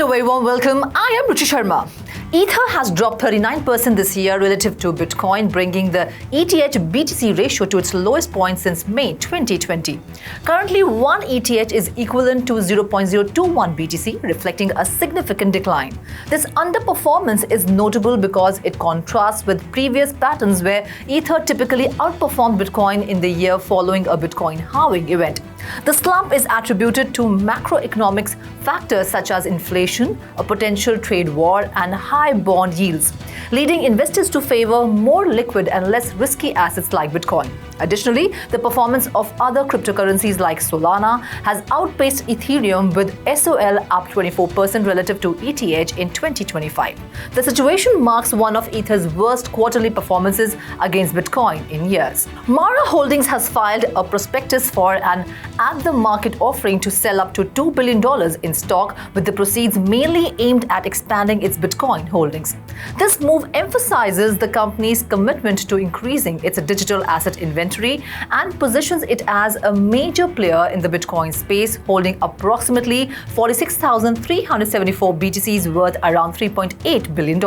and a very warm welcome. I am Ruchi Sharma. Ether has dropped 39% this year relative to Bitcoin, bringing the ETH-BTC ratio to its lowest point since May 2020. Currently, 1 ETH is equivalent to 0.021 BTC, reflecting a significant decline. This underperformance is notable because it contrasts with previous patterns where Ether typically outperformed Bitcoin in the year following a Bitcoin halving event. The slump is attributed to macroeconomics factors such as inflation, a potential trade war, and high bond yields, leading investors to favor more liquid and less risky assets like Bitcoin. Additionally, the performance of other cryptocurrencies like Solana has outpaced Ethereum, with SOL up 24% relative to ETH in 2025. The situation marks one of Ether's worst quarterly performances against Bitcoin in years. Mara Holdings has filed a prospectus for an at-the-market offering to sell up to $2 billion in stock, with the proceeds mainly aimed at expanding its Bitcoin holdings. This move emphasizes the company's commitment to increasing its digital asset inventory and positions it as a major player in the Bitcoin space, holding approximately 46,374 BTCs worth around $3.8 billion.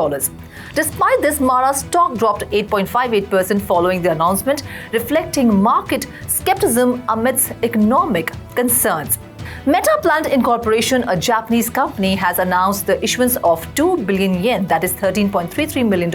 Despite this, Mara's stock dropped 8.58% following the announcement, reflecting market skepticism amidst economic concerns. Metaverse Incorporation, a Japanese company, has announced the issuance of 2 billion yen, that is $13.33 million,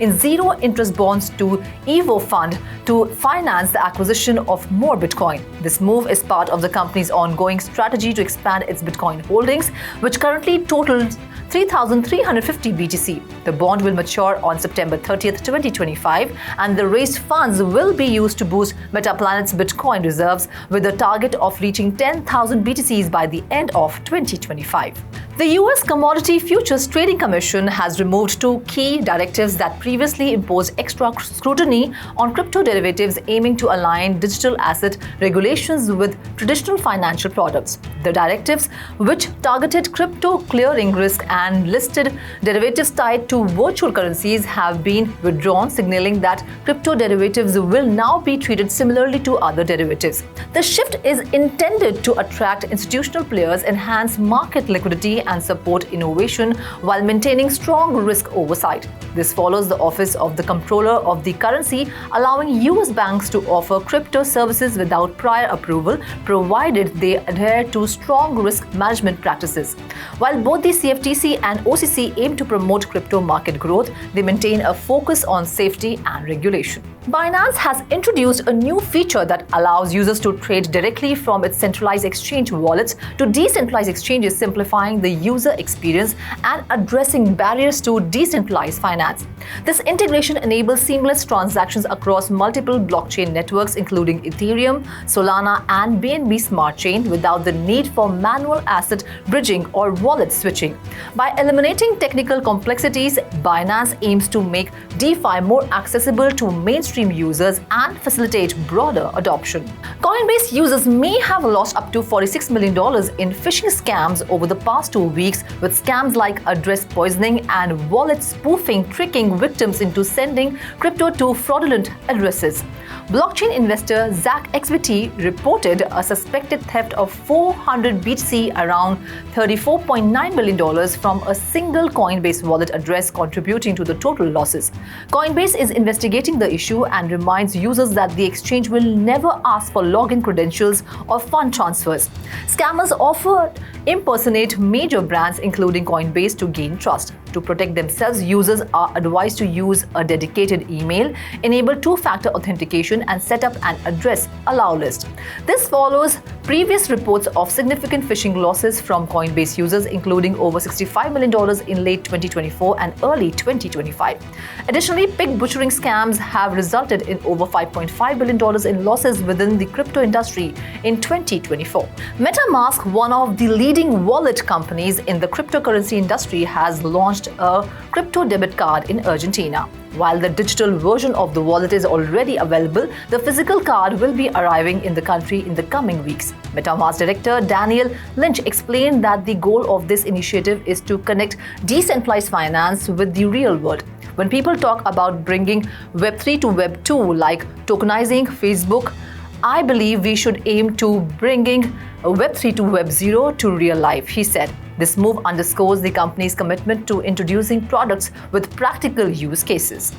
in zero-interest bonds to Evo Fund to finance the acquisition of more Bitcoin. This move is part of the company's ongoing strategy to expand its Bitcoin holdings, which currently totals 3,350 BTC. The bond will mature on September 30th, 2025, and the raised funds will be used to boost Metaplanet's Bitcoin reserves, with a target of reaching 10,000 BTCs by the end of 2025. The US Commodity Futures Trading Commission has removed two key directives that previously imposed extra scrutiny on crypto derivatives, aiming to align digital asset regulations with traditional financial products. The directives, which targeted crypto clearing risk and listed derivatives tied to virtual currencies, have been withdrawn, signaling that crypto derivatives will now be treated similarly to other derivatives. The shift is intended to attract institutional players, enhance market liquidity, and support innovation while maintaining strong risk oversight. This follows the Office of the Comptroller of the Currency, allowing US banks to offer crypto services without prior approval, provided they adhere to strong risk management practices. While both the CFTC and OCC aim to promote crypto market growth, they maintain a focus on safety and regulation. Binance has introduced a new feature that allows users to trade directly from its centralized exchange wallets to decentralized exchanges, simplifying the user experience and addressing barriers to decentralized finance. This integration enables seamless transactions across multiple blockchain networks, including Ethereum, Solana, and BNB Smart Chain, without the need for manual asset bridging or wallet switching. By eliminating technical complexities, Binance aims to make DeFi more accessible to mainstream users and facilitate broader adoption. Coinbase users may have lost up to $46 million in phishing scams over the past 2 weeks, with scams like address poisoning and wallet spoofing tricking victims into sending crypto to fraudulent addresses. Blockchain investor ZachXBT reported a suspected theft of 400 BTC, around $34.9 million, from a single Coinbase wallet address, contributing to the total losses. Coinbase is investigating the issue and reminds users that the exchange will never ask for login credentials or fund transfers. Scammers often impersonate major brands, including Coinbase, to gain trust. To protect themselves, users are advised to use a dedicated email, enable two-factor authentication, and set up an address allow list. This follows previous reports of significant phishing losses from Coinbase users, including over $65 million in late 2024 and early 2025. Additionally, pig butchering scams have resulted in over $5.5 billion in losses within the crypto industry in 2024. MetaMask, one of the leading wallet companies in the cryptocurrency industry, has launched a crypto debit card in Argentina. While the digital version of the wallet is already available, the physical card will be arriving in the country in the coming weeks. MetaMask director Daniel Lynch explained that the goal of this initiative is to connect decentralized finance with the real world. When people talk about bringing Web3 to Web2, like tokenizing Facebook, I believe we should aim to bringing Web3 to Web0 to real life, he said. This move underscores the company's commitment to introducing products with practical use cases.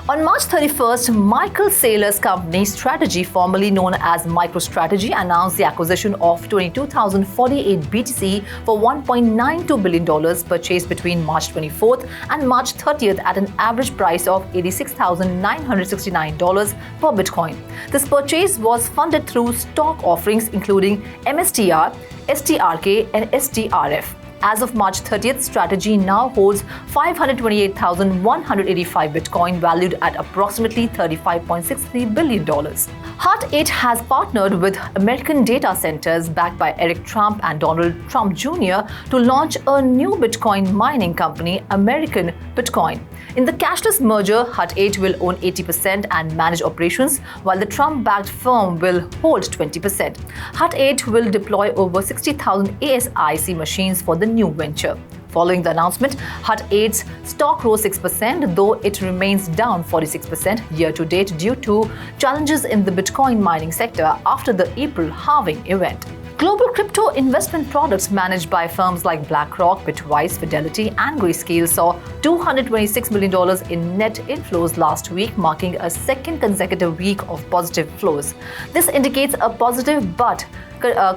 On March 31st, Michael Saylor's company Strategy, formerly known as MicroStrategy, announced the acquisition of 22,048 BTC for $1.92 billion purchased between March 24th and March 30th at an average price of $86,969 per Bitcoin. This purchase was funded through stock offerings including MSTR, STRK, and STRF. As of March 30th, Strategy now holds 528,185 Bitcoin valued at approximately $35.63 billion. Hut 8 has partnered with American data centers backed by Eric Trump and Donald Trump Jr. to launch a new Bitcoin mining company, American Bitcoin. In the cashless merger, Hut 8 will own 80% and manage operations, while the Trump-backed firm will hold 20%. Hut 8 will deploy over 60,000 ASIC machines for the new venture. Following the announcement, Hut 8's stock rose 6%, though it remains down 46% year-to-date due to challenges in the Bitcoin mining sector after the April halving event. Global crypto investment products managed by firms like BlackRock, Bitwise, Fidelity, and Grayscale saw $226 million in net inflows last week, marking a second consecutive week of positive flows. This indicates a positive but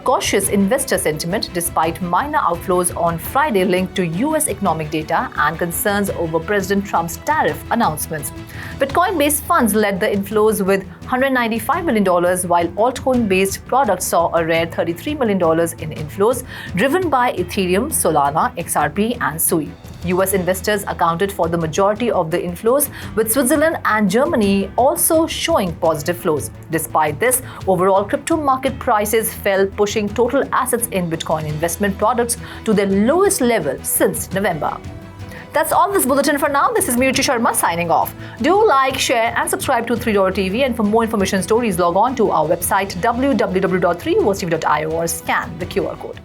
cautious investor sentiment despite minor outflows on Friday linked to US economic data and concerns over President Trump's tariff announcements. Bitcoin-based funds led the inflows with $195 million, while altcoin-based products saw a rare $33 million in inflows, driven by Ethereum, Solana, XRP, and Sui. US investors accounted for the majority of the inflows, with Switzerland and Germany also showing positive flows. Despite this, overall crypto market prices fell, pushing total assets in Bitcoin investment products to their lowest level since November. That's all this bulletin for now. This is me, Ruchi Sharma, signing off. Do like, share, and subscribe to 3 TV. And for more information stories, log on to our website www.3tv.io or scan the QR code.